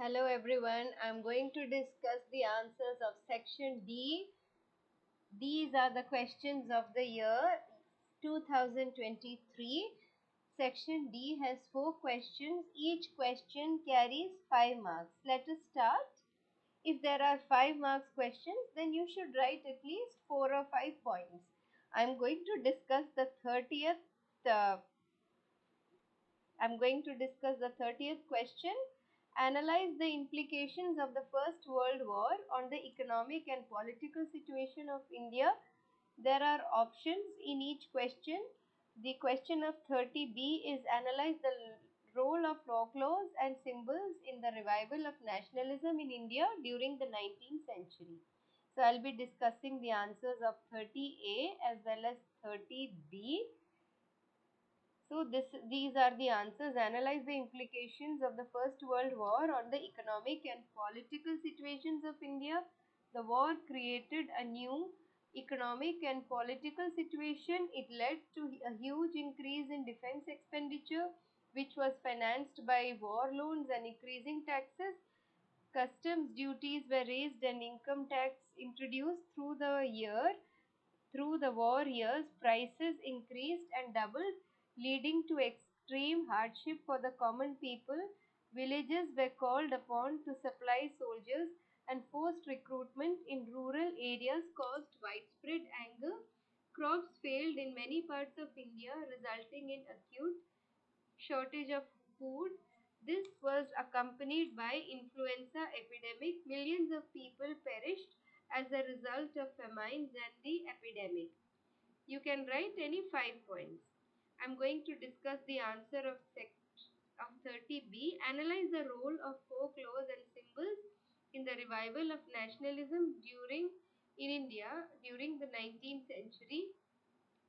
Hello everyone, I'm going to discuss the answers of section D. These are the questions of the year 2023. Section D has 4 questions. Each question carries 5 marks. Let us start. If there are 5 marks questions, then you should write at least 4 or 5 points. I'm going to discuss the 30th uh, I'm going to discuss the 30th question. Analyze the implications of the First World War on the economic and political situation of India. There are options in each question. The question of 30B is analyze the role of folklores and symbols in the revival of nationalism in India during the 19th century. So I'll be discussing the answers of 30A as well as 30B. So these are the answers. Analyze the implications of the First World War on the economic and political situations of India. The war created a new economic and political situation. It led to a huge increase in defense expenditure, which was financed by war loans and increasing taxes. Customs duties were raised and income tax introduced through the war years, prices increased and doubled, leading to extreme hardship for the common people. Villages were called upon to supply soldiers, and forced recruitment in rural areas caused widespread anger. Crops failed in many parts of India, resulting in acute shortage of food. This was accompanied by influenza epidemic. Millions of people perished as a result of famines and the epidemic. You can write any 5 points. I'm going to discuss the answer of 30B. Analyze the role of folklore and symbols in the revival of nationalism in India during the 19th century.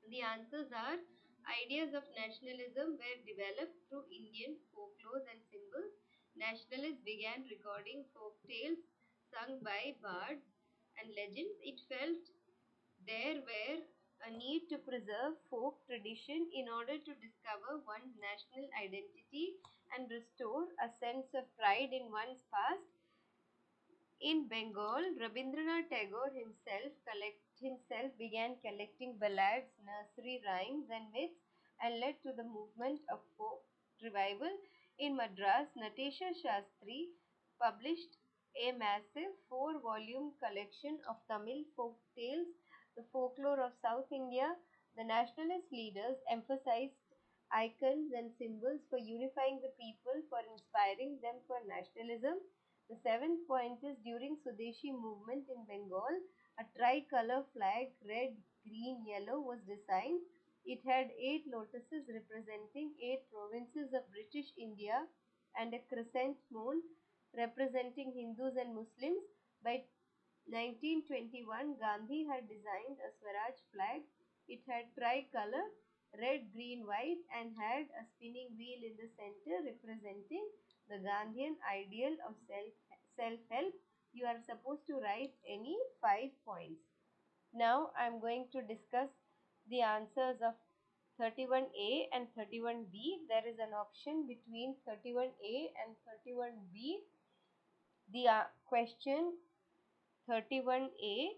The answers are: ideas of nationalism were developed through Indian folklore and symbols. Nationalists began recording folk tales sung by bards and legends. It felt there were a need to preserve folk tradition in order to discover one's national identity and restore a sense of pride in one's past. In Bengal, Rabindranath Tagore himself began collecting ballads, nursery rhymes, and myths, and led to the movement of folk revival. In Madras, Natasha Shastri published a massive 4-volume collection of Tamil folk tales, the folklore of South India. The nationalist leaders emphasized icons and symbols for unifying the people, for inspiring them for nationalism. The seventh point is: during Swadeshi movement in Bengal, a tricolor flag, red, green, yellow, was designed. It had 8 lotuses representing 8 provinces of British India and a crescent moon representing Hindus and Muslims. By 1921, Gandhi had designed a Swaraj flag. It had tricolor, red, green, white, and had a spinning wheel in the center representing the Gandhian ideal of self help. You are supposed to write any 5 points. Now I am going to discuss the answers of 31A and 31B. There is an option between 31A and 31B. The question 31A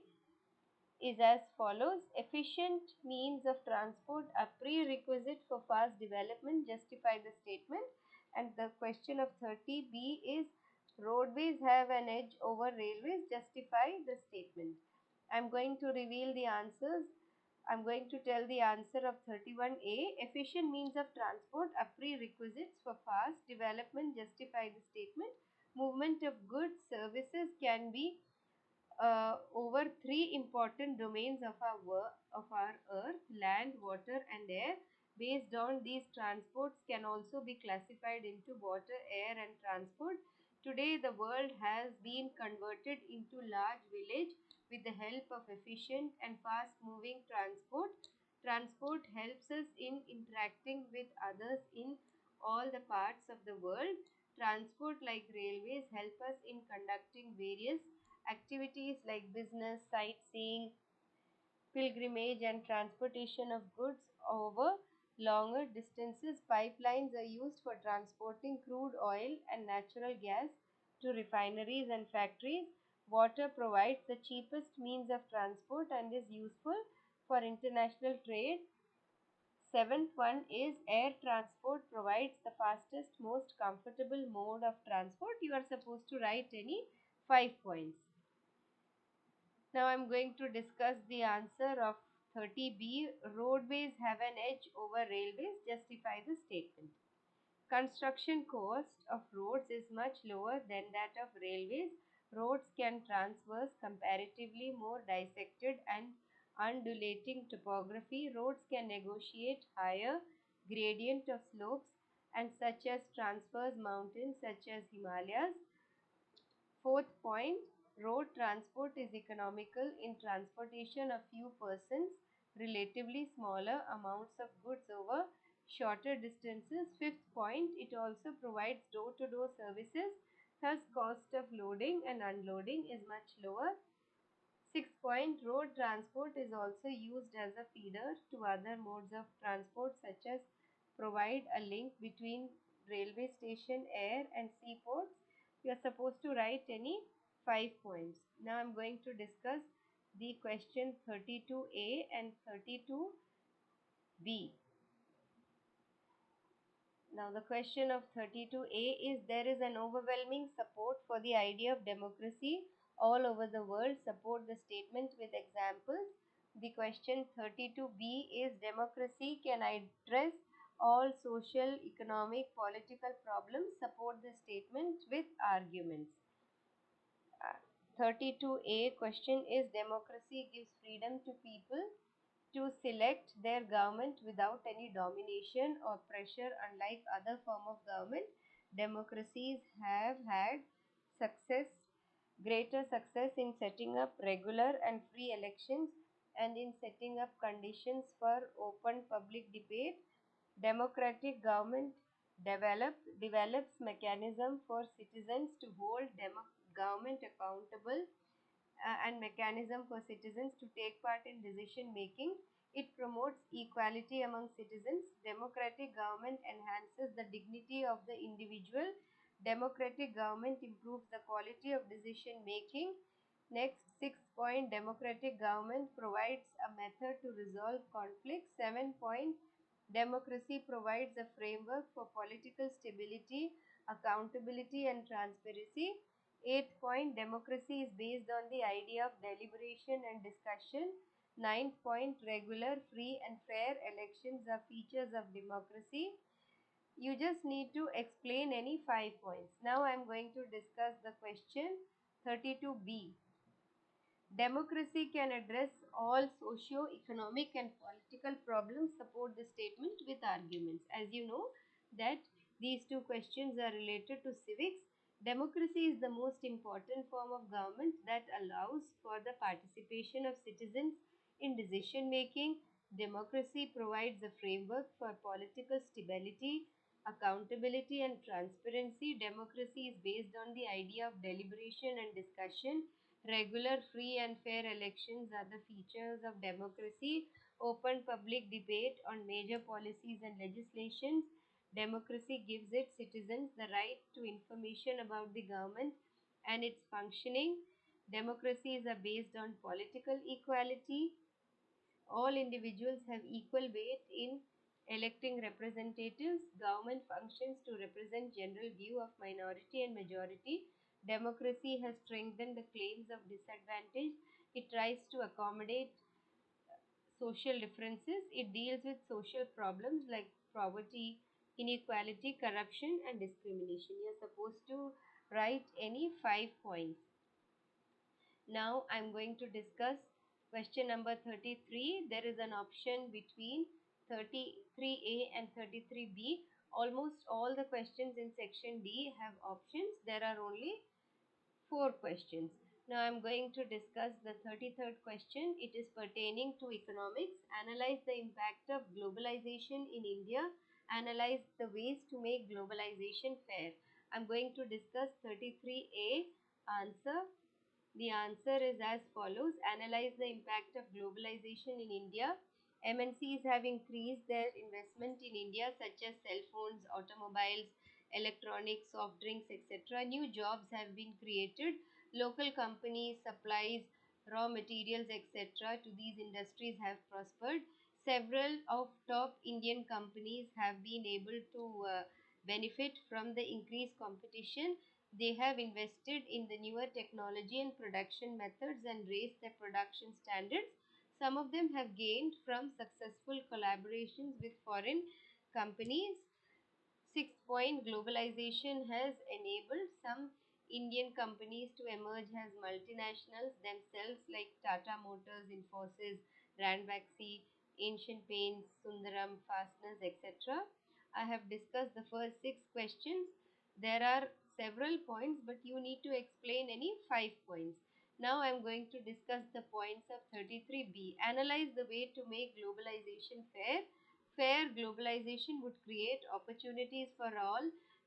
is as follows: efficient means of transport are prerequisite for fast development, justify the statement. And the question of 30B is: roadways have an edge over railways, justify the statement. I'm going to reveal the answers. I'm going to tell the answer of 31A. Efficient means of transport are prerequisites for fast development, justify the statement. Movement of goods, services can be over 3 important domains of our earth: land, water, and air. Based on these, transports can also be classified into water, air, and transport. Today the world has been converted into large village with the help of efficient and fast moving Transport helps us in interacting with others in all the parts of the world. Transport, like railways, help us in conducting various activities like business, sightseeing, pilgrimage, and transportation of goods over longer distances. Pipelines are used for transporting crude oil and natural gas to refineries and factories. Water provides the cheapest means of transport and is useful for international trade. Seventh one is air transport provides the fastest, most comfortable mode of transport. You are supposed to write any 5 points. Now I am going to discuss the answer of 30B. Roadways have an edge over railways. Justify the statement. Construction cost of roads is much lower than that of railways. Roads can traverse comparatively more dissected and undulating topography. Roads can negotiate higher gradient of slopes and such as transverse mountains such as Himalayas. Fourth point, road transport is economical in transportation of few persons, relatively smaller amounts of goods over shorter distances. Fifth point, it also provides door-to-door services, thus cost of loading and unloading is much lower. Sixth point, road transport is also used as a feeder to other modes of transport such as provide a link between railway station, air and seaports. You are supposed to write any 5 points. Now I am going to discuss the question 32A and 32B. Now the question of 32A is there is an overwhelming support for the idea of democracy all over the world. Support the statement with examples. The question 32B is democracy can address all social, economic, political problems. Support the statement with arguments. 32A question is democracy gives freedom to people to select their government without any domination or pressure. Unlike other form of government, democracies have had success, greater success in setting up regular and free elections and in setting up conditions for open public debate. Democratic government develops mechanism for citizens to hold government accountable and mechanism for citizens to take part in decision making. It promotes equality among citizens. Democratic government enhances the dignity of the individual. Democratic government improves the quality of decision making. Next, sixth point, democratic government provides a method to resolve conflicts. 7 point, democracy provides a framework for political stability, accountability and transparency. Eighth point, democracy is based on the idea of deliberation and discussion. Ninth point, regular, free and fair elections are features of democracy. You just need to explain any 5 points. Now I am going to discuss the question 32B. Democracy can address all socio-economic and political problems. Support the statement with arguments. As you know that these two questions are related to civics. Democracy is the most important form of government that allows for the participation of citizens in decision making. Democracy provides a framework for political stability, accountability and transparency. Democracy is based on the idea of deliberation and discussion. Regular, free and fair elections are the features of democracy. Open public debate on major policies and legislations. Democracy gives its citizens the right to information about the government and its functioning. Democracies are based on political equality. All individuals have equal weight in electing representatives. Government functions to represent general view of minority and majority. Democracy has strengthened the claims of disadvantage. It tries to accommodate social differences. It deals with social problems like poverty, inequality, corruption and discrimination. You are supposed to write any 5 points. Now I am going to discuss question number 33. There is an option between 33A and 33B. Almost all the questions in section D have options. There are only 4 questions. Now I am going to discuss the 33rd question. It is pertaining to economics. Analyze the impact of globalization in India. Analyze the ways to make globalization fair. I am going to discuss 33A answer. The answer is as follows. Analyze the impact of globalization in India. MNCs have increased their investment in India such as cell phones, automobiles, electronics, soft drinks, etc. New jobs have been created. Local companies, supplies, raw materials, etc. to these industries have prospered. Several of top Indian companies have been able to benefit from the increased competition. They have invested in the newer technology and production methods and raised their production standards. Some of them have gained from successful collaborations with foreign companies. Sixth point, globalization has enabled some Indian companies to emerge as multinationals themselves, like Tata Motors, Infosys, Ranbaxy, Asian Paints, Sundaram, Fasteners, etc. I have discussed the first six questions. There are several points, but you need to explain any 5 points. Now I am going to discuss the points of 33B. Analyze the way to make globalization fair. Fair globalization would create opportunities for all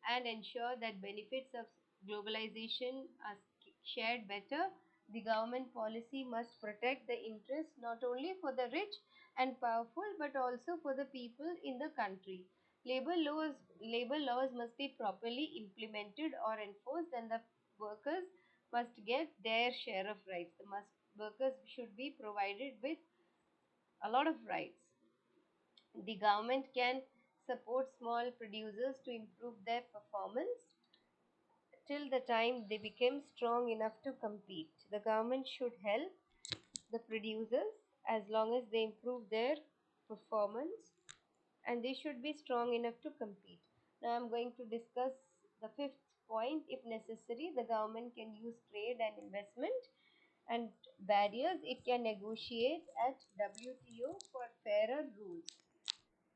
and ensure that benefits of globalization are shared better. The government policy must protect the interests not only for the rich and powerful but also for the people in the country. Labor laws must be properly implemented or enforced, and the workers must get their share of rights. Workers should be provided with a lot of rights. The government can support small producers to improve their performance till the time they become strong enough to compete. The government should help the producers as long as they improve their performance, and they should be strong enough to compete. Now I'm going to discuss the fifth point. If necessary, the government can use trade and investment and barriers. It can negotiate at WTO for fairer rules.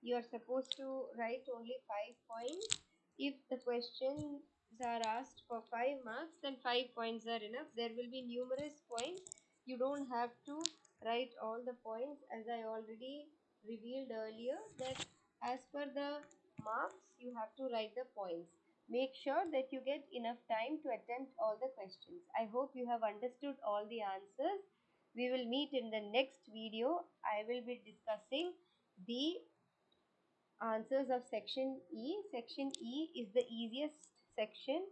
You are supposed to write only 5 points. If the questions are asked for 5 marks, then 5 points are enough. There will be numerous points. You don't have to write all the points, as I already revealed earlier that as per the marks you have to write the points. Make sure that you get enough time to attempt all the questions. I hope you have understood all the answers. We will meet in the next video. I will be discussing the answers of section E. Section E is the easiest section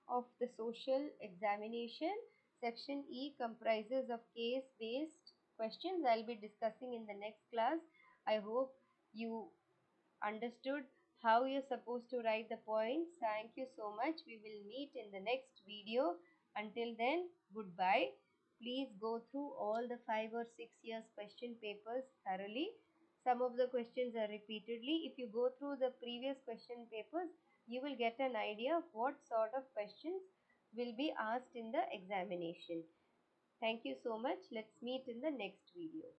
of the social examination. Section E comprises of case-based questions I'll be discussing in the next class. I hope you understood how you're supposed to write the points. Thank you so much. We will meet in the next video. Until then, goodbye. Please go through all the 5 or 6 years question papers thoroughly. Some of the questions are repeatedly. If you go through the previous question papers, you will get an idea of what sort of questions will be asked in the examination. Thank you so much. Let's meet in the next video.